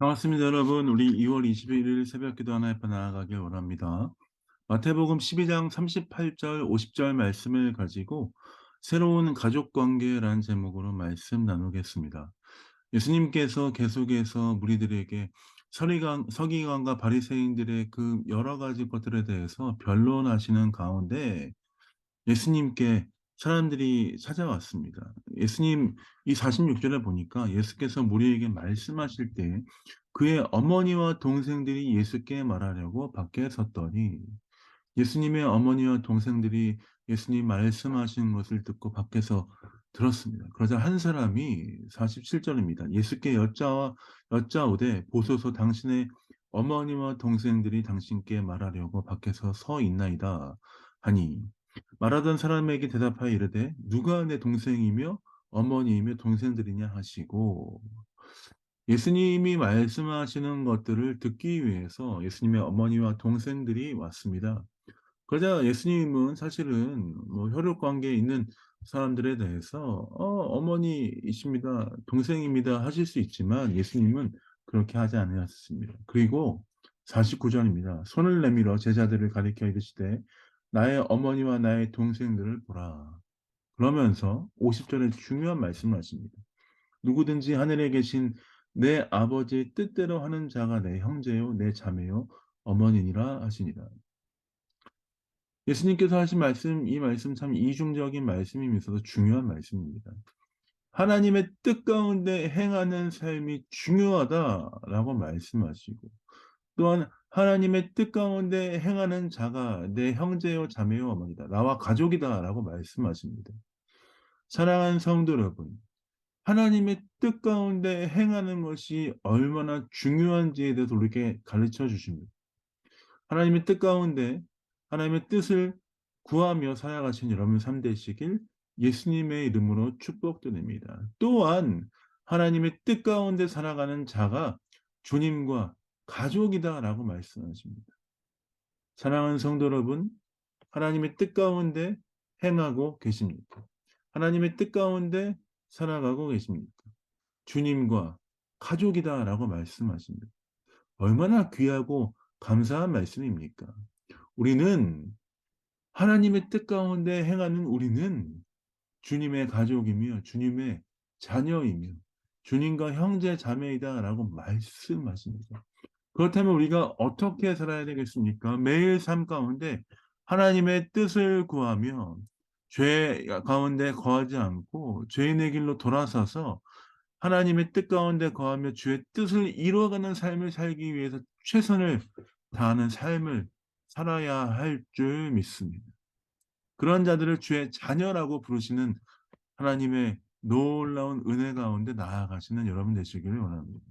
반갑습니다, 여러분. 우리 2월 21일 새벽 기도 하나 옆에 나아가길 원합니다. 마태복음 12장 38절, 50절 말씀을 가지고 새로운 가족 관계라는 제목으로 말씀 나누겠습니다. 예수님께서 계속해서 무리들에게 서기관과 바리새인들의 그 여러 가지 것들에 대해서 변론하시는 가운데 예수님께 사람들이 찾아왔습니다. 예수님 이 46절에 보니까 예수께서 무리에게 말씀하실 때 그의 어머니와 동생들이 예수께 말하려고 밖에 섰더니 예수님의 어머니와 동생들이 예수님 말씀하신 것을 듣고 밖에서 들었습니다. 그러자 한 사람이 47절입니다. 예수께 여짜오되 보소서 당신의 어머니와 동생들이 당신께 말하려고 밖에서 서 있나이다 하니 말하던 사람에게 대답하여 이르되 누가 내 동생이며 어머니이며 동생들이냐 하시고 예수님이 말씀하시는 것들을 듣기 위해서 예수님의 어머니와 동생들이 왔습니다. 그러자 예수님은 사실은 뭐 혈육 관계에 있는 사람들에 대해서 어머니이십니다, 동생입니다 하실 수 있지만 예수님은 그렇게 하지 않으셨습니다. 그리고 49절입니다. 손을 내밀어 제자들을 가리켜 이르시되 나의 어머니와 나의 동생들을 보라. 그러면서 50절에 중요한 말씀을 하십니다. 누구든지 하늘에 계신 내 아버지의 뜻대로 하는 자가 내 형제요 내 자매요 어머니니라 하시니라. 예수님께서 하신 말씀, 이 말씀 참 이중적인 말씀이면서도 중요한 말씀입니다. 하나님의 뜻 가운데 행하는 삶이 중요하다라고 말씀하시고 또한 하나님의 뜻 가운데 행하는 자가 내 형제요 자매요 어머니다. 나와 가족이다라고 말씀하십니다. 사랑하는 성도 여러분, 하나님의 뜻 가운데 행하는 것이 얼마나 중요한지에 대해서 우리에게 가르쳐 주십니다. 하나님의 뜻 가운데 하나님의 뜻을 구하며 살아가신 여러분 삶 되시길 예수님의 이름으로 축복드립니다. 또한 하나님의 뜻 가운데 살아가는 자가 주님과 가족이다라고 말씀하십니다. 사랑하는 성도 여러분, 하나님의 뜻 가운데 행하고 계십니까? 하나님의 뜻 가운데 살아가고 계십니까? 주님과 가족이다라고 말씀하십니다. 얼마나 귀하고 감사한 말씀입니까? 우리는 하나님의 뜻 가운데 행하는 우리는 주님의 가족이며 주님의 자녀이며 주님과 형제 자매이다라고 말씀하십니다. 그렇다면 우리가 어떻게 살아야 되겠습니까? 매일 삶 가운데 하나님의 뜻을 구하며 죄 가운데 거하지 않고 죄인의 길로 돌아서서 하나님의 뜻 가운데 거하며 주의 뜻을 이루어가는 삶을 살기 위해서 최선을 다하는 삶을 살아야 할 줄 믿습니다. 그런 자들을 주의 자녀라고 부르시는 하나님의 놀라운 은혜 가운데 나아가시는 여러분 되시기를 원합니다.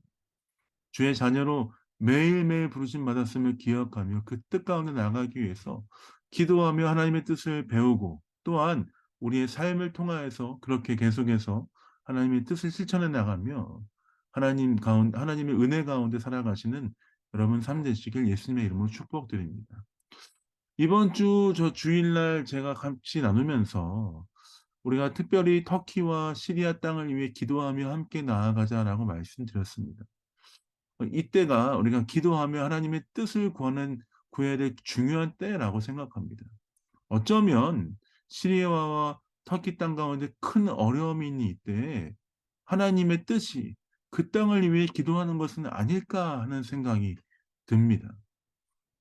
주의 자녀로 매일매일 부르심 받았음을 기억하며 그 뜻 가운데 나가기 위해서 기도하며 하나님의 뜻을 배우고 또한 우리의 삶을 통하여서 그렇게 계속해서 하나님의 뜻을 실천해 나가며 하나님의 은혜 가운데 살아가시는 여러분 삶 되시길 예수님의 이름으로 축복드립니다. 이번 주 주일날 제가 같이 나누면서 우리가 특별히 터키와 시리아 땅을 위해 기도하며 함께 나아가자라고 말씀드렸습니다. 이때가 우리가 기도하며 하나님의 뜻을 구해야 될 중요한 때라고 생각합니다. 어쩌면 시리아와 터키 땅 가운데 큰 어려움이 있는 이때에 하나님의 뜻이 그 땅을 위해 기도하는 것은 아닐까 하는 생각이 듭니다.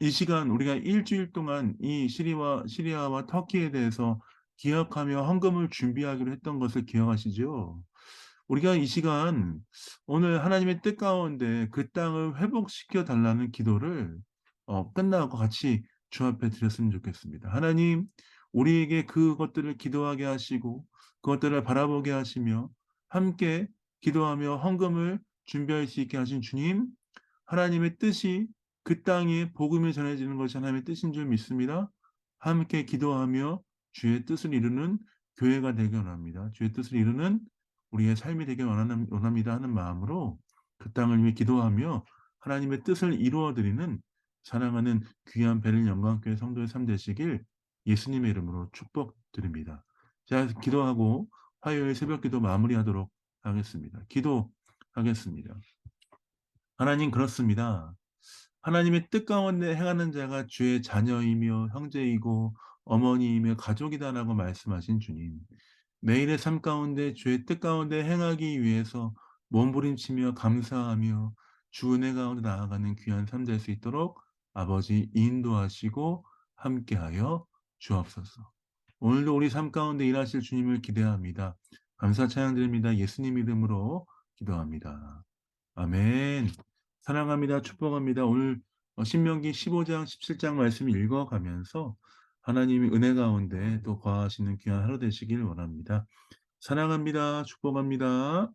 이 시간 우리가 일주일 동안 이 시리아와 터키에 대해서 기억하며 헌금을 준비하기로 했던 것을 기억하시죠? 우리가 이 시간 오늘 하나님의 뜻 가운데 그 땅을 회복시켜 달라는 기도를 끝나고 같이 주 앞에 드렸으면 좋겠습니다. 하나님, 우리에게 그것들을 기도하게 하시고 그것들을 바라보게 하시며 함께 기도하며 헌금을 준비할 수 있게 하신 주님, 하나님의 뜻이 그 땅에 복음이 전해지는 것이 하나님의 뜻인 줄 믿습니다. 함께 기도하며 주의 뜻을 이루는 교회가 되기 원합니다. 주의 뜻을 이루는 우리의 삶이 되길 원합니다 하는 마음으로 그 땅을 위해 기도하며 하나님의 뜻을 이루어드리는 사랑하는 귀한 베를린 영광교회 성도의 삶 되시길 예수님의 이름으로 축복드립니다. 자, 기도하고 화요일 새벽 기도 마무리하도록 하겠습니다. 기도하겠습니다. 하나님 그렇습니다. 하나님의 뜻 가운데 행하는 자가 주의 자녀이며 형제이고 어머니이며 가족이다라고 말씀하신 주님. 매일의 삶 가운데 주의 뜻 가운데 행하기 위해서 몸부림치며 감사하며 주 은혜 가운데 나아가는 귀한 삶 될 수 있도록 아버지 인도하시고 함께하여 주옵소서. 오늘도 우리 삶 가운데 일하실 주님을 기대합니다. 감사 찬양드립니다. 예수님 이름으로 기도합니다. 아멘. 사랑합니다. 축복합니다. 오늘 신명기 15장 17장 말씀 읽어가면서 하나님의 은혜 가운데 또 거하시는 귀한 하루 되시길 원합니다. 사랑합니다. 축복합니다.